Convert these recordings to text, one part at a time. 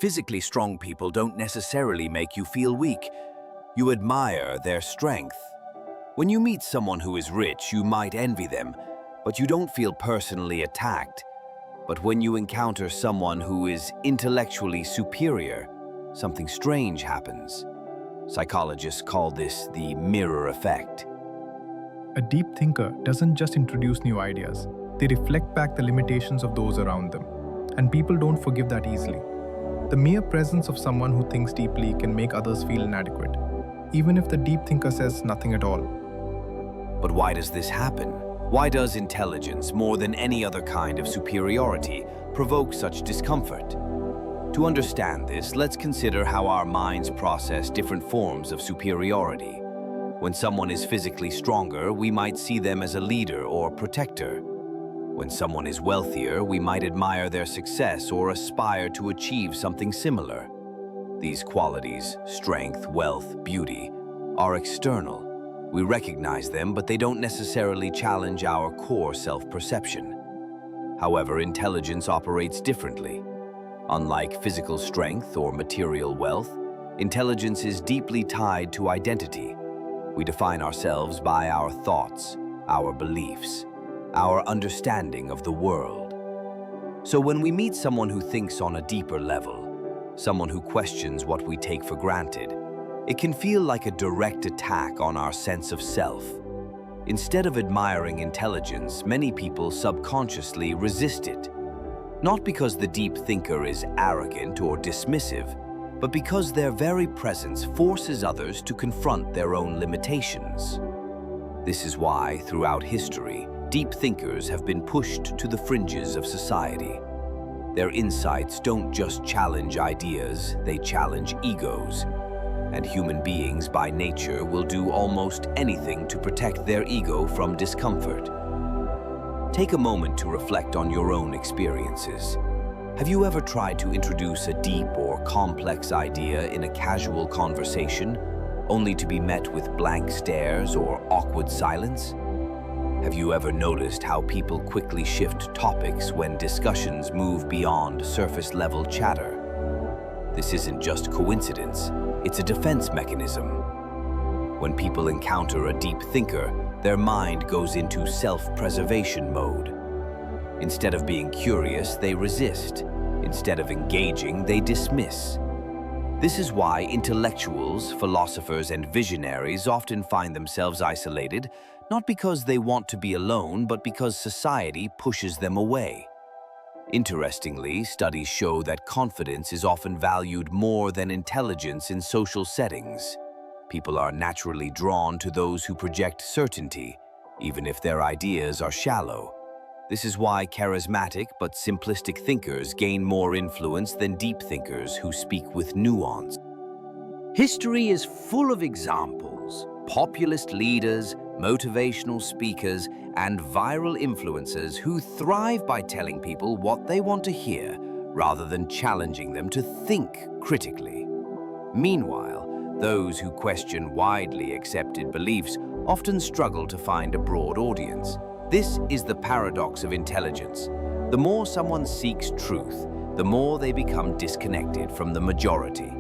Physically strong people don't necessarily make you feel weak. You admire their strength. When you meet someone who is rich, you might envy them, but you don't feel personally attacked. But when you encounter someone who is intellectually superior, something strange happens. Psychologists call this the mirror effect. A deep thinker doesn't just introduce new ideas, they reflect back the limitations of those around them. And people don't forgive that easily. The mere presence of someone who thinks deeply can make others feel inadequate, even if the deep thinker says nothing at all. But why does this happen? Why does intelligence, more than any other kind of superiority, provoke such discomfort? To understand this, let's consider how our minds process different forms of superiority. When someone is physically stronger, we might see them as a leader or protector. When someone is wealthier, we might admire their success or aspire to achieve something similar. These qualities, strength, wealth, beauty, are external. We recognize them, but they don't necessarily challenge our core self-perception. However, intelligence operates differently. Unlike physical strength or material wealth, intelligence is deeply tied to identity. We define ourselves by our thoughts, our beliefs, our understanding of the world. So when we meet someone who thinks on a deeper level, someone who questions what we take for granted, it can feel like a direct attack on our sense of self. Instead of admiring intelligence, many people subconsciously resist it. Not because the deep thinker is arrogant or dismissive, but because their very presence forces others to confront their own limitations. This is why, throughout history, deep thinkers have been pushed to the fringes of society. Their insights don't just challenge ideas, they challenge egos. And human beings by nature will do almost anything to protect their ego from discomfort. Take a moment to reflect on your own experiences. Have you ever tried to introduce a deep or complex idea in a casual conversation, only to be met with blank stares or awkward silence? Have you ever noticed how people quickly shift topics when discussions move beyond surface-level chatter? This isn't just coincidence, it's a defense mechanism. When people encounter a deep thinker, their mind goes into self-preservation mode. Instead of being curious, they resist. Instead of engaging, they dismiss. This is why intellectuals, philosophers, and visionaries often find themselves isolated, not because they want to be alone, but because society pushes them away. Interestingly, studies show that confidence is often valued more than intelligence in social settings. People are naturally drawn to those who project certainty, even if their ideas are shallow. This is why charismatic but simplistic thinkers gain more influence than deep thinkers who speak with nuance. History is full of examples. Populist leaders, motivational speakers, and viral influencers who thrive by telling people what they want to hear rather than challenging them to think critically. Meanwhile, those who question widely accepted beliefs often struggle to find a broad audience. This is the paradox of intelligence. The more someone seeks truth, the more they become disconnected from the majority.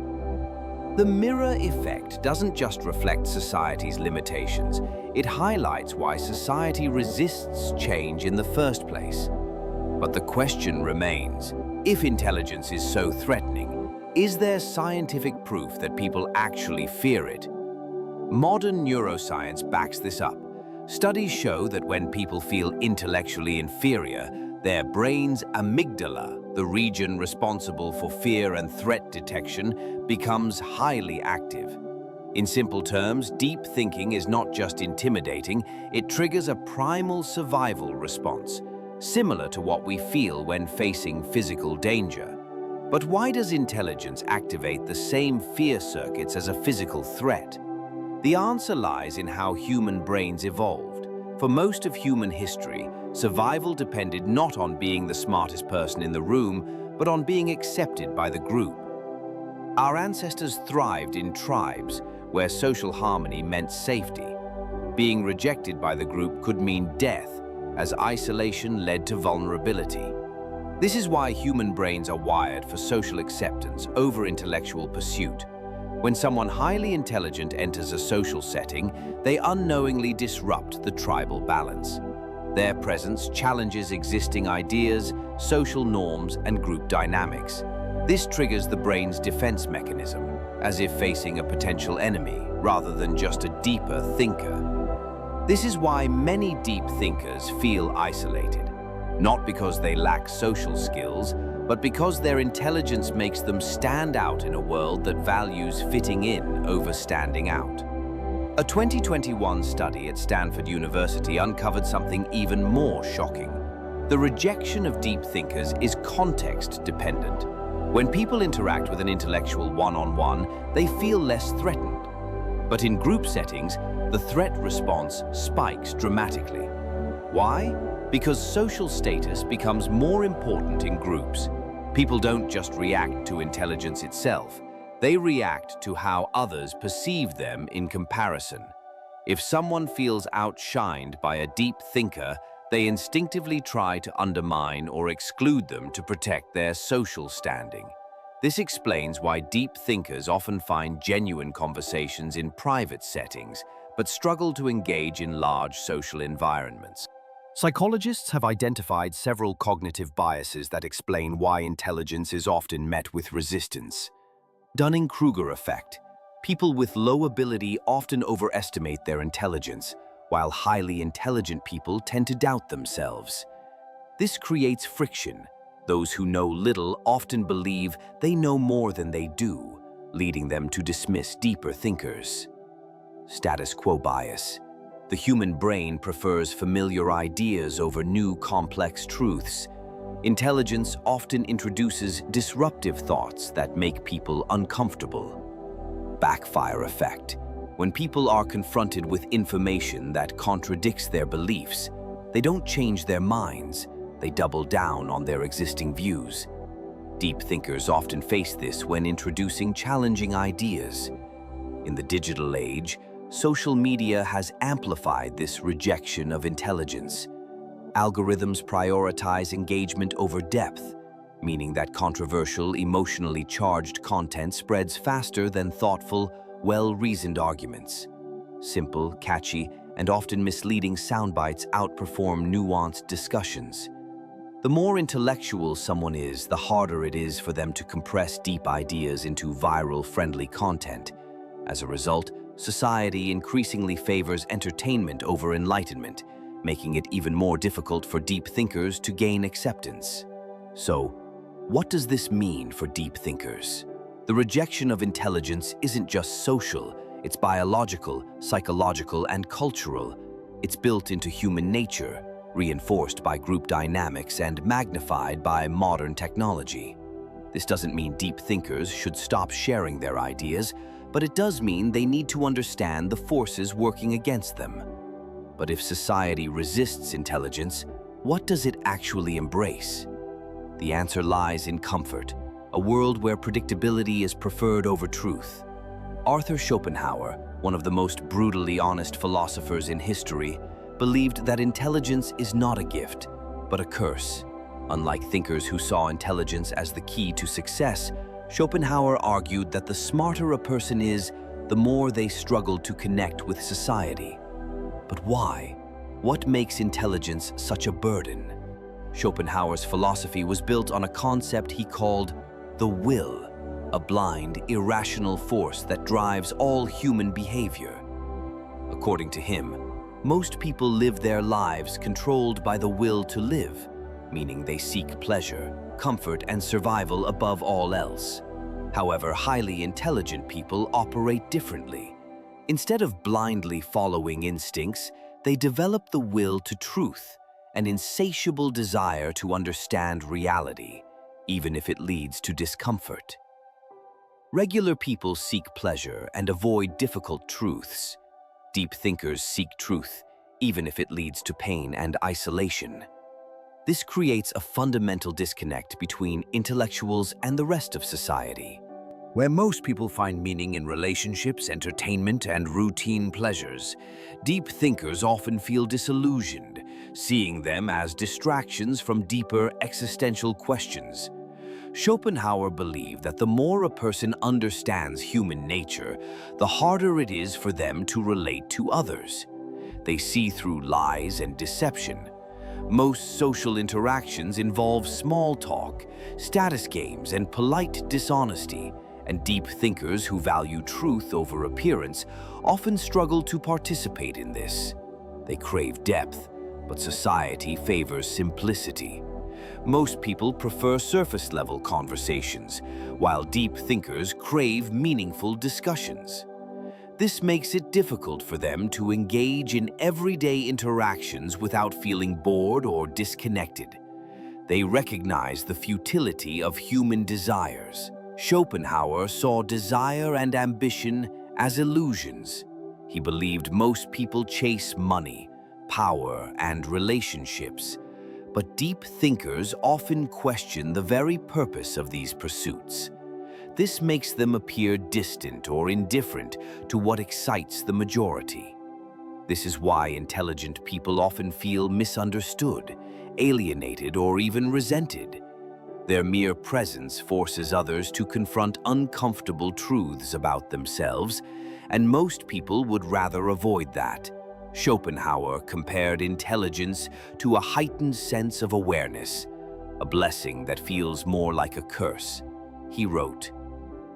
The mirror effect doesn't just reflect society's limitations, it highlights why society resists change in the first place. But the question remains, if intelligence is so threatening, is there scientific proof that people actually fear it? Modern neuroscience backs this up. Studies show that when people feel intellectually inferior, their brain's amygdala, the region responsible for fear and threat detection, becomes highly active. In simple terms, deep thinking is not just intimidating, it triggers a primal survival response, similar to what we feel when facing physical danger. But why does intelligence activate the same fear circuits as a physical threat? The answer lies in how human brains evolved. For most of human history, survival depended not on being the smartest person in the room, but on being accepted by the group. Our ancestors thrived in tribes where social harmony meant safety. Being rejected by the group could mean death, as isolation led to vulnerability. This is why human brains are wired for social acceptance over intellectual pursuit. When someone highly intelligent enters a social setting, they unknowingly disrupt the tribal balance. Their presence challenges existing ideas, social norms, and group dynamics. This triggers the brain's defense mechanism, as if facing a potential enemy, rather than just a deeper thinker. This is why many deep thinkers feel isolated, not because they lack social skills, but because their intelligence makes them stand out in a world that values fitting in over standing out. A 2021 study at Stanford University uncovered something even more shocking. The rejection of deep thinkers is context-dependent. When people interact with an intellectual one-on-one, they feel less threatened. But in group settings, the threat response spikes dramatically. Why? Because social status becomes more important in groups. People don't just react to intelligence itself, they react to how others perceive them in comparison. If someone feels outshined by a deep thinker, they instinctively try to undermine or exclude them to protect their social standing. This explains why deep thinkers often find genuine conversations in private settings, but struggle to engage in large social environments. Psychologists have identified several cognitive biases that explain why intelligence is often met with resistance. Dunning-Kruger effect. People with low ability often overestimate their intelligence, while highly intelligent people tend to doubt themselves. This creates friction. Those who know little often believe they know more than they do, leading them to dismiss deeper thinkers. Status quo bias. The human brain prefers familiar ideas over new complex truths. Intelligence often introduces disruptive thoughts that make people uncomfortable. Backfire effect. When people are confronted with information that contradicts their beliefs, they don't change their minds, they double down on their existing views. Deep thinkers often face this when introducing challenging ideas. In the digital age, social media has amplified this rejection of intelligence. Algorithms prioritize engagement over depth, meaning that controversial, emotionally charged content spreads faster than thoughtful, well-reasoned arguments. Simple, catchy, and often misleading soundbites outperform nuanced discussions. The more intellectual someone is, the harder it is for them to compress deep ideas into viral-friendly content. As a result, society increasingly favors entertainment over enlightenment, making it even more difficult for deep thinkers to gain acceptance. So, what does this mean for deep thinkers? The rejection of intelligence isn't just social, it's biological, psychological, and cultural. It's built into human nature, reinforced by group dynamics and magnified by modern technology. This doesn't mean deep thinkers should stop sharing their ideas, but it does mean they need to understand the forces working against them. But if society resists intelligence, what does it actually embrace? The answer lies in comfort, a world where predictability is preferred over truth. Arthur Schopenhauer, one of the most brutally honest philosophers in history, believed that intelligence is not a gift, but a curse. Unlike thinkers who saw intelligence as the key to success, Schopenhauer argued that the smarter a person is, the more they struggle to connect with society. But why? What makes intelligence such a burden? Schopenhauer's philosophy was built on a concept he called the will, a blind, irrational force that drives all human behavior. According to him, most people live their lives controlled by the will to live, meaning they seek pleasure, comfort, and survival above all else. However, highly intelligent people operate differently. Instead of blindly following instincts, they develop the will to truth, an insatiable desire to understand reality, even if it leads to discomfort. Regular people seek pleasure and avoid difficult truths. Deep thinkers seek truth, even if it leads to pain and isolation. This creates a fundamental disconnect between intellectuals and the rest of society. Where most people find meaning in relationships, entertainment, and routine pleasures, deep thinkers often feel disillusioned, seeing them as distractions from deeper existential questions. Schopenhauer believed that the more a person understands human nature, the harder it is for them to relate to others. They see through lies and deception. Most social interactions involve small talk, status games, and polite dishonesty, and deep thinkers who value truth over appearance often struggle to participate in this. They crave depth, but society favors simplicity. Most people prefer surface-level conversations, while deep thinkers crave meaningful discussions. This makes it difficult for them to engage in everyday interactions without feeling bored or disconnected. They recognize the futility of human desires. Schopenhauer saw desire and ambition as illusions. He believed most people chase money, power, and relationships, but deep thinkers often question the very purpose of these pursuits. This makes them appear distant or indifferent to what excites the majority. This is why intelligent people often feel misunderstood, alienated, or even resented. Their mere presence forces others to confront uncomfortable truths about themselves, and most people would rather avoid that. Schopenhauer compared intelligence to a heightened sense of awareness, a blessing that feels more like a curse. He wrote,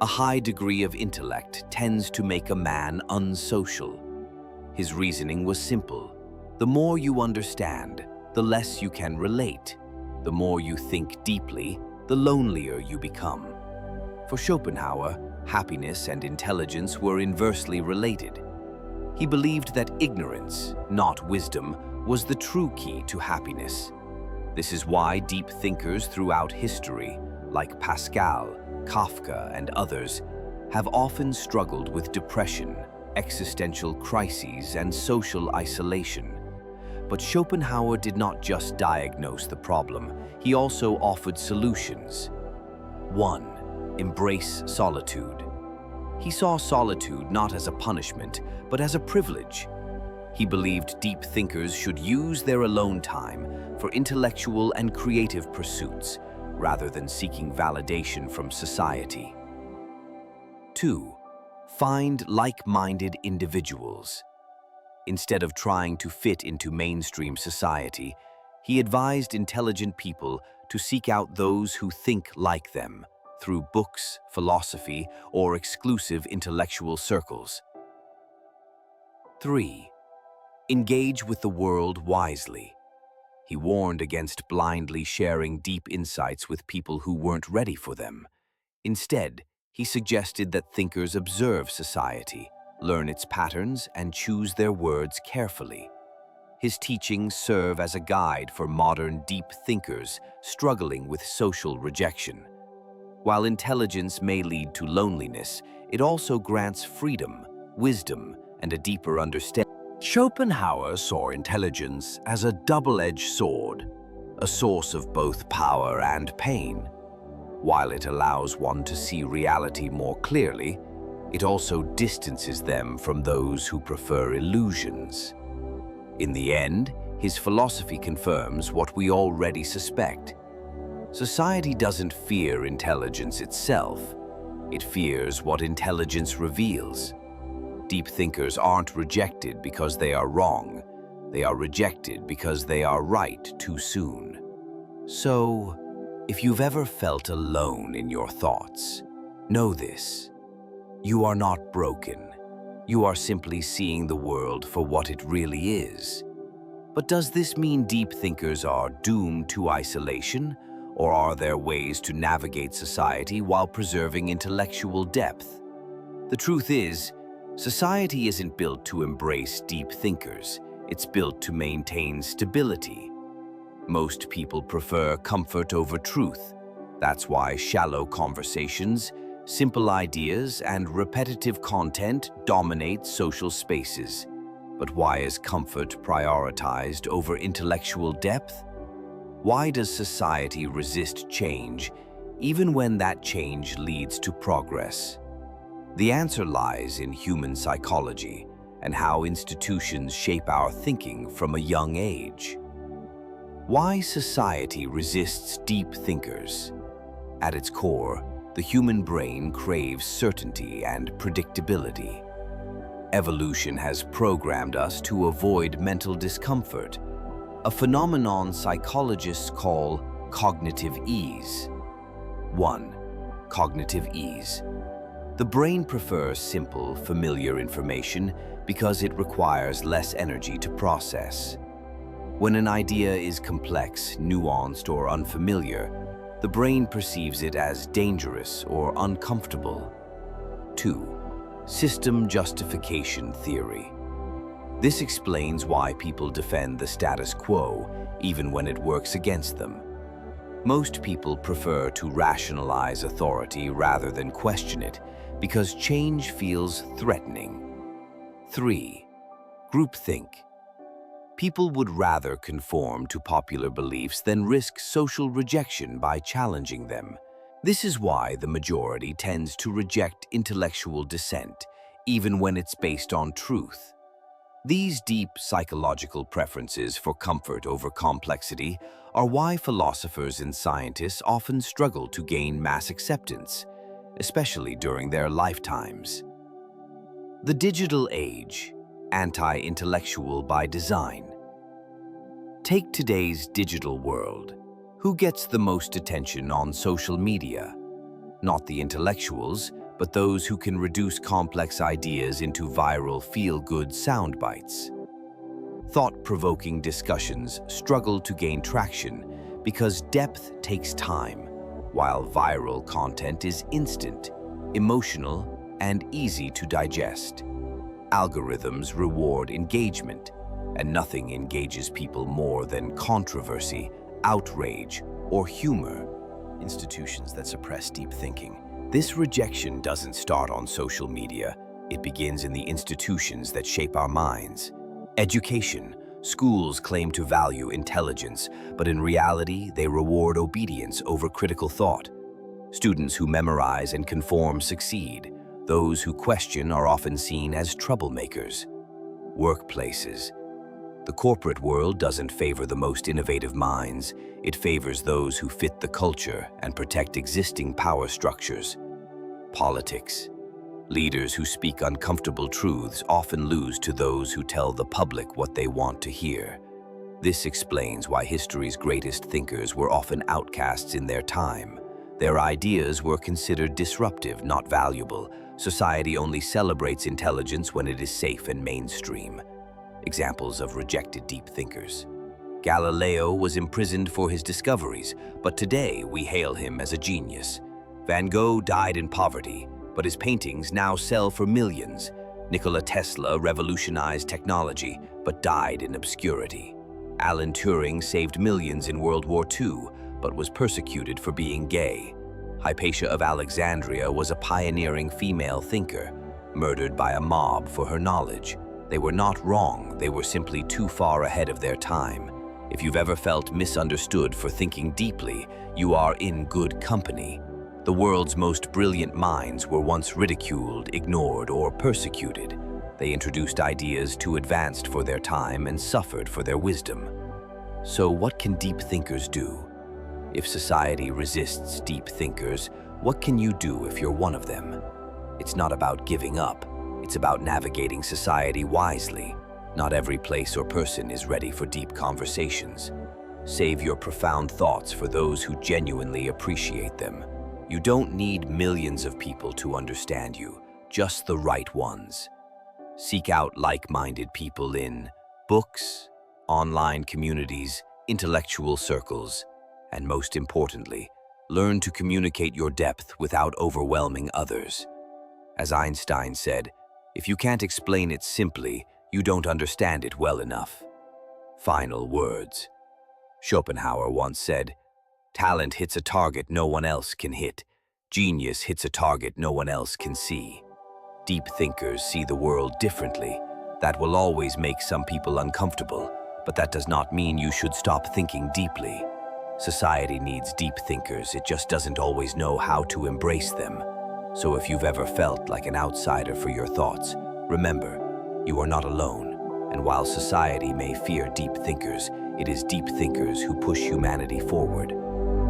"A high degree of intellect tends to make a man unsocial." His reasoning was simple. The more you understand, the less you can relate. The more you think deeply, the lonelier you become. For Schopenhauer, happiness and intelligence were inversely related. He believed that ignorance, not wisdom, was the true key to happiness. This is why deep thinkers throughout history, like Pascal, Kafka, and others, have often struggled with depression, existential crises, and social isolation. But Schopenhauer did not just diagnose the problem, he also offered solutions. 1. Embrace solitude. He saw solitude not as a punishment, but as a privilege. He believed deep thinkers should use their alone time for intellectual and creative pursuits, rather than seeking validation from society. 2. Find like-minded individuals. Instead of trying to fit into mainstream society, he advised intelligent people to seek out those who think like them through books, philosophy, or exclusive intellectual circles. 3. Engage with the world wisely. He warned against blindly sharing deep insights with people who weren't ready for them. Instead, he suggested that thinkers observe society, learn its patterns, and choose their words carefully. His teachings serve as a guide for modern deep thinkers struggling with social rejection. While intelligence may lead to loneliness, it also grants freedom, wisdom, and a deeper understanding. Schopenhauer saw intelligence as a double-edged sword, a source of both power and pain. While it allows one to see reality more clearly, it also distances them from those who prefer illusions. In the end, his philosophy confirms what we already suspect. Society doesn't fear intelligence itself. It fears what intelligence reveals. Deep thinkers aren't rejected because they are wrong. They are rejected because they are right too soon. So, if you've ever felt alone in your thoughts, know this. You are not broken. You are simply seeing the world for what it really is. But does this mean deep thinkers are doomed to isolation, or are there ways to navigate society while preserving intellectual depth? The truth is, society isn't built to embrace deep thinkers. It's built to maintain stability. Most people prefer comfort over truth. That's why shallow conversations, simple ideas, and repetitive content dominate social spaces. But why is comfort prioritized over intellectual depth? Why does society resist change, even when that change leads to progress. The answer lies in human psychology and how institutions shape our thinking from a young age. Why society resists deep thinkers? At its core, the human brain craves certainty and predictability. Evolution has programmed us to avoid mental discomfort, a phenomenon psychologists call cognitive ease. 1. Cognitive ease. The brain prefers simple, familiar information because it requires less energy to process. When an idea is complex, nuanced, or unfamiliar, the brain perceives it as dangerous or uncomfortable. 2. System justification theory. This explains why people defend the status quo, even when it works against them. Most people prefer to rationalize authority rather than question it, because change feels threatening. 3. Groupthink. People would rather conform to popular beliefs than risk social rejection by challenging them. This is why the majority tends to reject intellectual dissent, even when it's based on truth. These deep psychological preferences for comfort over complexity are why philosophers and scientists often struggle to gain mass acceptance, especially during their lifetimes. The digital age, anti-intellectual by design. Take today's digital world. Who gets the most attention on social media? Not the intellectuals, but those who can reduce complex ideas into viral feel-good sound bites. Thought-provoking discussions struggle to gain traction because depth takes time, while viral content is instant, emotional, and easy to digest. Algorithms reward engagement, and nothing engages people more than controversy, outrage, or humor. Institutions that suppress deep thinking. This rejection doesn't start on social media. It begins in the institutions that shape our minds. Education. Schools claim to value intelligence, but in reality, they reward obedience over critical thought. Students who memorize and conform succeed. Those who question are often seen as troublemakers. Workplaces. The corporate world doesn't favor the most innovative minds. It favors those who fit the culture and protect existing power structures. Politics. Leaders who speak uncomfortable truths often lose to those who tell the public what they want to hear. This explains why history's greatest thinkers were often outcasts in their time. Their ideas were considered disruptive, not valuable. Society only celebrates intelligence when it is safe and mainstream. Examples of rejected deep thinkers. Galileo was imprisoned for his discoveries, but today we hail him as a genius. Van Gogh died in poverty, but his paintings now sell for millions. Nikola Tesla revolutionized technology, but died in obscurity. Alan Turing saved millions in World War II, but was persecuted for being gay. Hypatia of Alexandria was a pioneering female thinker, murdered by a mob for her knowledge. They were not wrong, they were simply too far ahead of their time. If you've ever felt misunderstood for thinking deeply, you are in good company. The world's most brilliant minds were once ridiculed, ignored, or persecuted. They introduced ideas too advanced for their time and suffered for their wisdom. So what can deep thinkers do? If society resists deep thinkers, what can you do if you're one of them? It's not about giving up. It's about navigating society wisely. Not every place or person is ready for deep conversations. Save your profound thoughts for those who genuinely appreciate them. You don't need millions of people to understand you, just the right ones. Seek out like-minded people in books, online communities, intellectual circles, and most importantly, learn to communicate your depth without overwhelming others. As Einstein said, if you can't explain it simply, you don't understand it well enough. Final words. Schopenhauer once said, "Talent hits a target no one else can hit. Genius hits a target no one else can see." Deep thinkers see the world differently. That will always make some people uncomfortable, but that does not mean you should stop thinking deeply. Society needs deep thinkers, it just doesn't always know how to embrace them. So if you've ever felt like an outsider for your thoughts, remember, you are not alone. And while society may fear deep thinkers, it is deep thinkers who push humanity forward.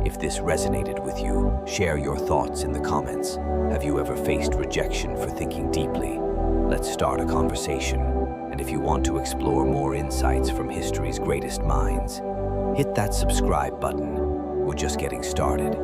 If this resonated with you, share your thoughts in the comments. Have you ever faced rejection for thinking deeply? Let's start a conversation. And if you want to explore more insights from history's greatest minds, hit that subscribe button. We're just getting started.